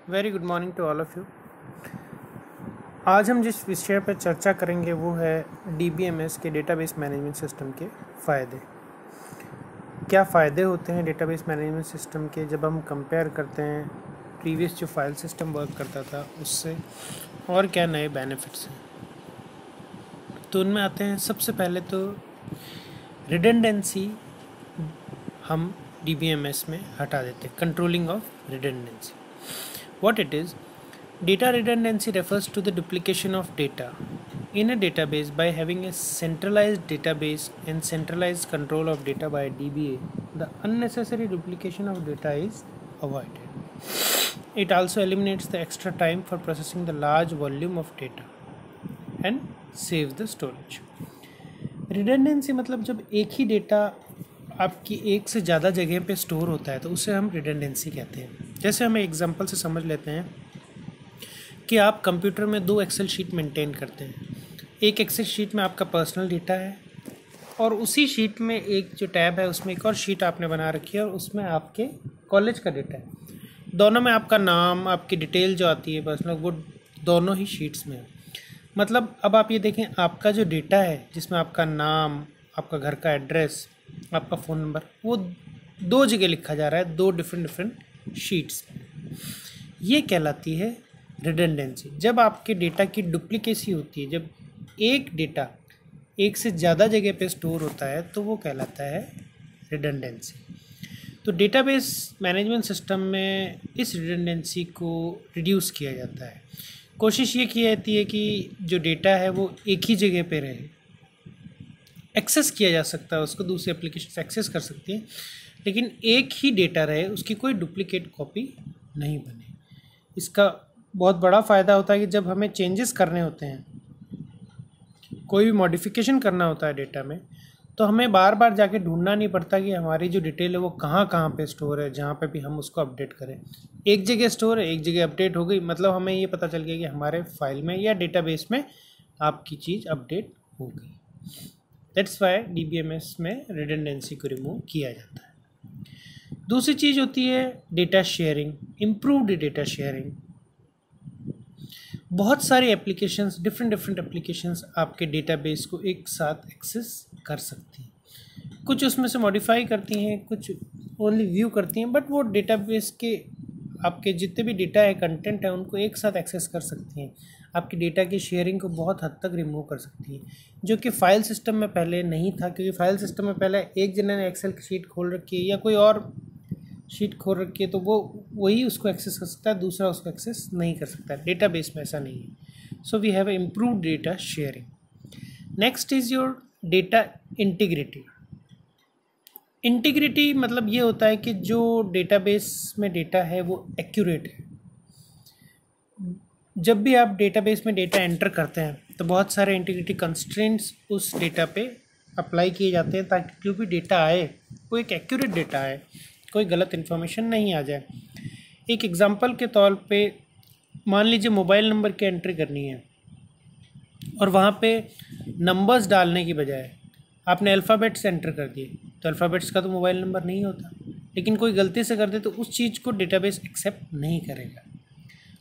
Very good morning to all of you. आज हम जिस विषय पर चर्चा करेंगे वो है DBMS के डेटाबेस मैनेजमेंट सिस्टम के फ़ायदे। क्या फ़ायदे होते हैं डेटाबेस मैनेजमेंट सिस्टम के जब हम कंपेयर करते हैं प्रीवियस जो फाइल सिस्टम वर्क करता था उससे, और क्या नए बेनिफिट्स हैं। तो उनमें आते हैं सबसे पहले तो रिडंडेंसी हम DBMS में हटा देते हैं, controlling of redundancy. What it is, data redundancy refers to the duplication of data in a database. By having a centralized database and centralized control of data by DBA, the unnecessary duplication of data is avoided. It also eliminates the extra time for processing the large volume of data and saves the storage. Redundancy मतलब जब एक ही data आपकी एक से ज़्यादा जगह पे store होता है तो उसे हम रिडंडेंसी कहते हैं। जैसे हम एग्जांपल से समझ लेते हैं कि आप कंप्यूटर में 2 एक्सेल शीट मेंटेन करते हैं। एक एक्सेल शीट में आपका पर्सनल डेटा है और उसी शीट में एक जो टैब है उसमें एक और शीट आपने बना रखी है और उसमें आपके कॉलेज का डेटा है। दोनों में आपका नाम, आपकी डिटेल जो आती है पर्सनल, वो दोनों ही शीट्स में है। मतलब अब आप ये देखें, आपका जो डेटा है जिसमें आपका नाम, आपका घर का एड्रेस, आपका फ़ोन नंबर, वो 2 जगह लिखा जा रहा है, 2 डिफरेंट शीट्स में। ये कहलाती है रिडंडेंसी। जब आपके डेटा की डुप्लीकेसी होती है, जब एक डेटा एक से ज़्यादा जगह पे स्टोर होता है तो वो कहलाता है रिडंडेंसी। तो डेटाबेस मैनेजमेंट सिस्टम में इस रिडंडेंसी को रिड्यूस किया जाता है। कोशिश ये की जाती है कि जो डेटा है वो एक ही जगह पे रहे, एक्सेस किया जा सकता है, उसको दूसरी एप्लीकेशन एक्सेस कर सकती है, लेकिन एक ही डेटा रहे, उसकी कोई डुप्लीकेट कॉपी नहीं बने। इसका बहुत बड़ा फ़ायदा होता है कि जब हमें चेंजेस करने होते हैं, कोई भी मॉडिफिकेशन करना होता है डेटा में, तो हमें बार बार जाके ढूंढना नहीं पड़ता कि हमारी जो डिटेल है वो कहाँ कहाँ पे स्टोर है, जहाँ पे भी हम उसको अपडेट करें। एक जगह स्टोर है, एक जगह अपडेट हो गई, मतलब हमें ये पता चल गया कि हमारे फाइल में या डेटाबेस में आपकी चीज़ अपडेट हो गई। दैट्स वाई DBMS में रिडंडेंसी को रिमूव किया जाता है। दूसरी चीज़ होती है data sharing, improved data sharing. बहुत सारी एप्लीकेशंस, डिफरेंट एप्लीकेशंस आपके डेटाबेस को एक साथ एक्सेस कर सकती हैं। कुछ उसमें से मॉडिफाई करती हैं, कुछ ओनली व्यू करती हैं, बट वो डेटाबेस के आपके जितने भी डेटा है, कंटेंट है, उनको एक साथ एक्सेस कर सकती हैं। आपकी डेटा की शेयरिंग को बहुत हद तक रिमूव कर सकती हैं, जो कि फ़ाइल सिस्टम में पहले नहीं था। क्योंकि फ़ाइल सिस्टम में पहले एक जने ने एक्सेल की शीट खोल रखी है या कोई और शीट खोल रखी है तो वो वही उसको एक्सेस कर सकता है, दूसरा उसको एक्सेस नहीं कर सकता। डेटाबेस में ऐसा नहीं है। So we have improved data sharing. Next is your data integrity. Integrity मतलब ये होता है कि जो डेटाबेस में डेटा है वो एक्यूरेट है। जब भी आप डेटाबेस में डेटा एंटर करते हैं तो बहुत सारे इंटीग्रिटी कंस्ट्रेंट्स उस डेटा पे अप्लाई किए जाते हैं ताकि जो भी डेटा आए वो एक एक्यूरेट डेटा आए, कोई गलत इन्फॉर्मेशन नहीं आ जाए। एक एग्जांपल के तौर पे मान लीजिए मोबाइल नंबर की एंट्री करनी है और वहाँ पे नंबर्स डालने की बजाय आपने अल्फ़ाबेट्स एंटर कर दिए, तो अल्फ़ाबेट्स का तो मोबाइल नंबर नहीं होता। लेकिन कोई गलती से कर दे तो उस चीज़ को डेटाबेस एक्सेप्ट नहीं करेगा,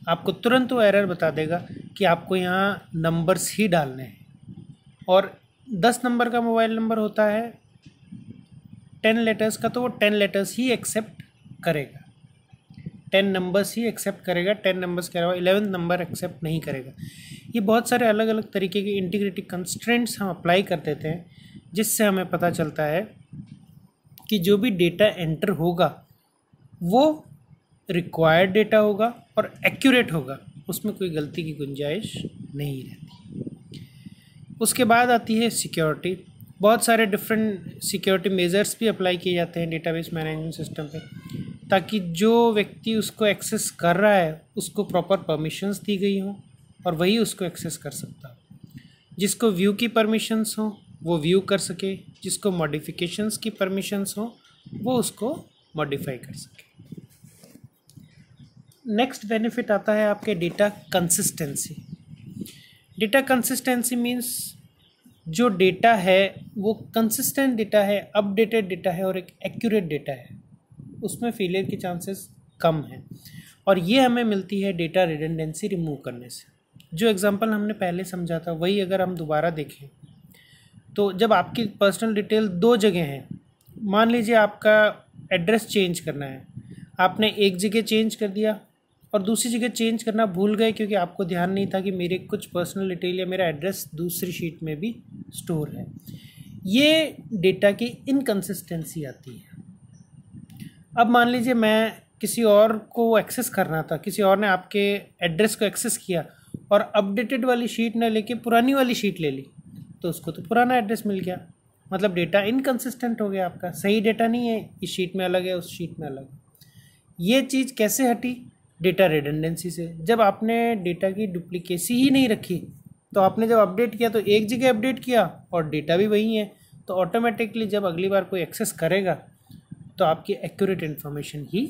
आपको तुरंत वो एरर बता देगा कि आपको यहाँ नंबर्स ही डालने हैं। और 10 नंबर का मोबाइल नंबर होता है, 10 लेटर्स का, तो वो 10 लेटर्स ही एक्सेप्ट करेगा, 10 नंबर्स ही एक्सेप्ट करेगा, 10 नंबर्स के अलावा 11 नंबर एक्सेप्ट नहीं करेगा। ये बहुत सारे अलग अलग तरीके के इंटीग्रिटी कंस्ट्रेंट्स हम अप्लाई कर देते हैं, जिससे हमें पता चलता है कि जो भी डेटा एंटर होगा वो रिक्वायर्ड डेटा होगा और एक्यूरेट होगा, उसमें कोई गलती की गुंजाइश नहीं रहती। उसके बाद आती है सिक्योरिटी। बहुत सारे डिफरेंट सिक्योरिटी मेजर्स भी अप्लाई किए जाते हैं डेटाबेस मैनेजमेंट सिस्टम पे, ताकि जो व्यक्ति उसको एक्सेस कर रहा है उसको प्रॉपर परमिशंस दी गई हों और वही उसको एक्सेस कर सकता हो। जिसको व्यू की परमिशंस हो वो व्यू कर सके, जिसको मॉडिफिकेशंस की परमिशंस हो वो उसको मॉडिफाई कर सके। नेक्स्ट बेनिफिट आता है आपके data consistency. Data consistency means जो डेटा है वो कंसिस्टेंट डेटा है, अपडेटेड डेटा है और एक एक्यूरेट डेटा है, उसमें फेलियर के चांसेस कम हैं। और ये हमें मिलती है डेटा रिडंडेंसी रिमूव करने से। जो एग्जांपल हमने पहले समझा था वही अगर हम दोबारा देखें तो जब आपकी पर्सनल डिटेल दो जगह हैं, मान लीजिए आपका एड्रेस चेंज करना है, आपने एक जगह चेंज कर दिया और दूसरी जगह चेंज करना भूल गए क्योंकि आपको ध्यान नहीं था कि मेरे कुछ पर्सनल डिटेल या मेरा एड्रेस दूसरी शीट में भी स्टोर है। ये डेटा की इनकंसिस्टेंसी आती है। अब मान लीजिए मैं किसी और को एक्सेस करना था, किसी और ने आपके एड्रेस को एक्सेस किया और अपडेटेड वाली शीट ना लेके पुरानी वाली शीट ले ली, तो उसको तो पुराना एड्रेस मिल गया, मतलब डेटा इनकंसिस्टेंट हो गया, आपका सही डेटा नहीं है, इस शीट में अलग है उस शीट में अलग है। ये चीज़ कैसे हटी? डेटा रिडंडेंसी से। जब आपने डेटा की डुप्लीकेसी ही नहीं रखी तो आपने जब अपडेट किया तो एक जगह अपडेट किया और डेटा भी वही है, तो ऑटोमेटिकली जब अगली बार कोई एक्सेस करेगा तो आपकी एक्यूरेट इन्फॉर्मेशन ही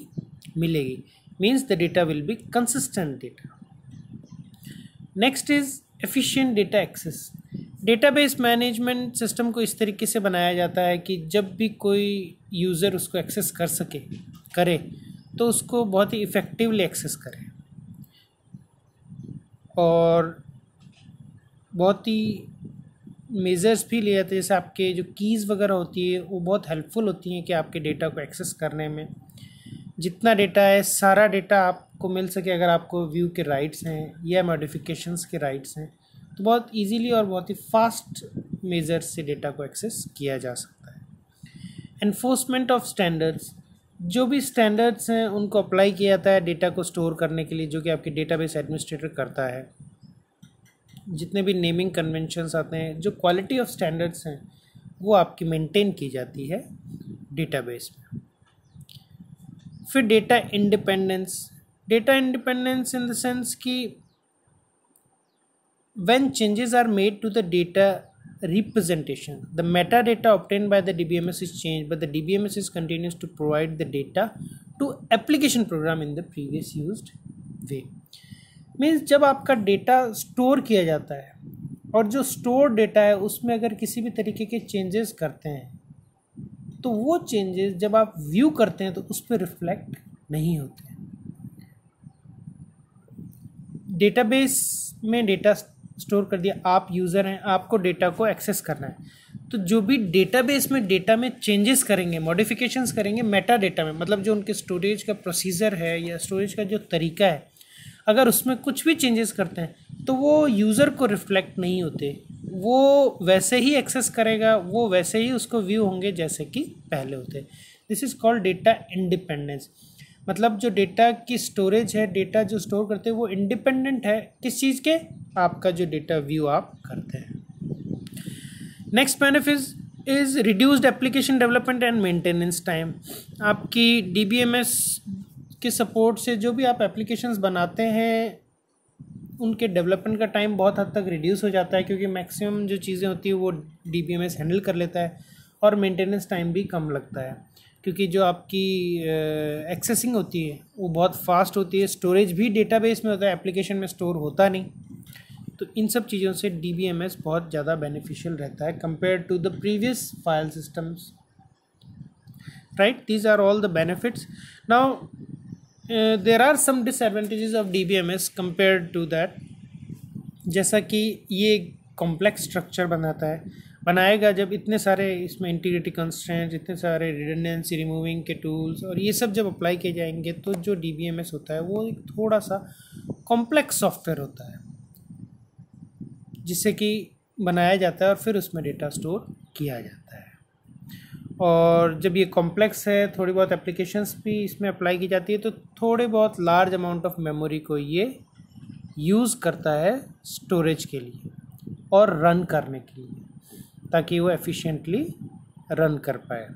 मिलेगी, means the data will be consistent data. Next is efficient data access. Database management system को इस तरीके से बनाया जाता है कि जब भी कोई यूज़र उसको एक्सेस करे तो उसको बहुत ही इफ़ेक्टिवली एक्सेस करे और बहुत ही मेजर्स भी लिए जाते हैं। जैसे आपके जो कीज़ वगैरह होती है वो बहुत हेल्पफुल होती हैं कि आपके डेटा को एक्सेस करने में। जितना डेटा है सारा डेटा आपको मिल सके, अगर आपको व्यू के राइट्स हैं या मॉडिफिकेशंस के राइट्स हैं तो बहुत इजीली और बहुत ही फास्ट मेजर से डेटा को एक्सेस किया जा सकता है। एनफोर्समेंट ऑफ स्टैंडर्ड्स, जो भी स्टैंडर्ड्स हैं उनको अप्लाई किया जाता है डेटा को स्टोर करने के लिए, जो कि आपकी डेटाबेस एडमिनिस्ट्रेटर करता है। जितने भी नेमिंग कन्वेंशंस आते हैं, जो क्वालिटी ऑफ स्टैंडर्ड्स हैं वो आपकी मेंटेन की जाती है डेटाबेस में। फिर data independence. Data independence in the sense कि when changes are made to the data representation, the metadata obtained by the DBMS is changed, but the DBMS is continues to provide the data to application program in the previous used way. Means जब आपका data store किया जाता है और जो store data है उसमें अगर किसी भी तरीके के चेंजेस करते हैं तो वो चेंजेस जब आप व्यू करते हैं तो उस पर रिफ्लेक्ट नहीं होते हैं। डेटाबेस में डेटा स्टोर कर दिया, आप यूज़र हैं, आपको डेटा को एक्सेस करना है, तो जो भी डेटाबेस में डेटा में चेंजेस करेंगे, मॉडिफिकेशंस करेंगे मेटा डेटा में, मतलब जो उनके स्टोरेज का प्रोसीजर है या स्टोरेज का जो तरीका है, अगर उसमें कुछ भी चेंजेस करते हैं तो वो यूज़र को रिफ्लेक्ट नहीं होते, वो वैसे ही एक्सेस करेगा, वो वैसे ही उसको व्यू होंगे जैसे कि पहले होते। This is called data independence. मतलब जो डेटा की स्टोरेज है, डेटा जो स्टोर करते हैं वो इंडिपेंडेंट है किस चीज़ के? आपका जो डेटा व्यू आप करते हैं। Next benefit is reduced application development and maintenance time. आपकी DBMS के सपोर्ट से जो भी आप एप्लीकेशंस बनाते हैं उनके डेवलपमेंट का टाइम बहुत हद तक रिड्यूस हो जाता है, क्योंकि मैक्सिमम जो चीज़ें होती है वो DBMS हैंडल कर लेता है और मेंटेनेंस टाइम भी कम लगता है, क्योंकि जो आपकी एक्सेसिंग होती है वो बहुत फास्ट होती है। स्टोरेज भी डेटाबेस में होता है, एप्लीकेशन में स्टोर होता नहीं। तो इन सब चीज़ों से DBMS बहुत ज़्यादा बेनिफिशियल रहता है compare to the previous file systems, right. These are all the benefits. Now there are some disadvantages of DBMS compare to that. जैसा कि ये कॉम्प्लेक्स स्ट्रक्चर बनाएगा जब इतने सारे इसमें इंटीग्रिटी कंस्ट्रेंट्स, इतने सारे रिडंडेंसी रिमूविंग के टूल्स और ये सब जब अप्लाई किए जाएंगे तो जो DBMS होता है वो एक थोड़ा सा कॉम्प्लेक्स सॉफ्टवेयर होता है जिससे कि बनाया जाता है और फिर उसमें डेटा स्टोर किया जाता है। और जब ये कॉम्प्लेक्स है, थोड़ी बहुत एप्लीकेशंस भी इसमें अप्लाई की जाती है, तो थोड़े बहुत लार्ज अमाउंट ऑफ मेमोरी को ये यूज़ करता है स्टोरेज के लिए और रन करने के लिए, ताकि वो एफिशिएंटली रन कर पाए।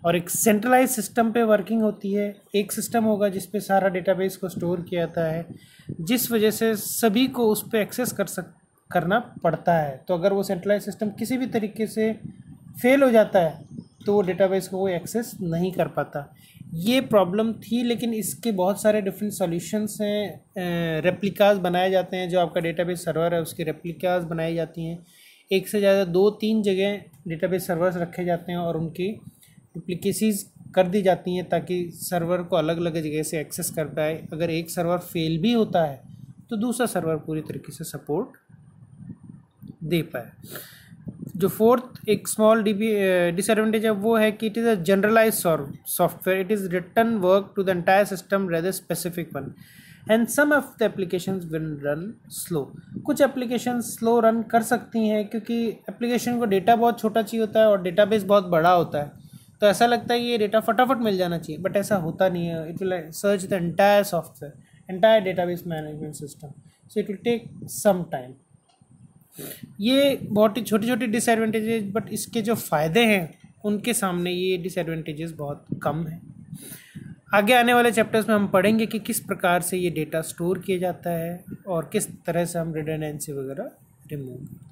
और एक सेंट्रलाइज सिस्टम पे वर्किंग होती है। एक सिस्टम होगा जिस पे सारा डेटाबेस को स्टोर किया जाता है, जिस वजह से सभी को उस पर एक्सेस करना पड़ता है। तो अगर वो सेंट्रलाइज सिस्टम किसी भी तरीके से फेल हो जाता है तो वो डेटाबेस को कोई एक्सेस नहीं कर पाता। ये प्रॉब्लम थी, लेकिन इसके बहुत सारे डिफरेंट सॉल्यूशंस हैं। रेप्लिकास बनाए जाते हैं, जो आपका डेटाबेस सर्वर है उसकी रेप्लिकास बनाई जाती हैं। एक से ज़्यादा 2-3 जगह डेटाबेस सर्वर्स रखे जाते हैं और उनकी डुप्लीकेसीज कर दी जाती हैं ताकि सर्वर को अलग अलग जगह से एक्सेस कर पाए। अगर एक सर्वर फेल भी होता है तो दूसरा सर्वर पूरी तरीके से सपोर्ट दे पाए। जो फोर्थ एक स्मॉल डिसएडवांटेज है वो है कि it is a generalize software, it is written work to the entire system rather specific one, and some of the applications will run slow. कुछ एप्लीकेशन स्लो रन कर सकती हैं क्योंकि एप्लीकेशन को डेटा बहुत छोटा चाहिए होता है और डेटाबेस बहुत बड़ा होता है, तो ऐसा लगता है ये डेटा फटाफट मिल जाना चाहिए, बट ऐसा होता नहीं है। It will search the entire software, entire database management system, so it will take some time. ये बहुत ही छोटी छोटी डिसएडवांटेजेस, बट इसके जो फ़ायदे हैं उनके सामने ये डिसएडवांटेजेस बहुत कम हैं। आगे आने वाले चैप्टर्स में हम पढ़ेंगे कि किस प्रकार से ये डेटा स्टोर किया जाता है और किस तरह से हम रिडंडेंसी वगैरह रिमूव करते हैं।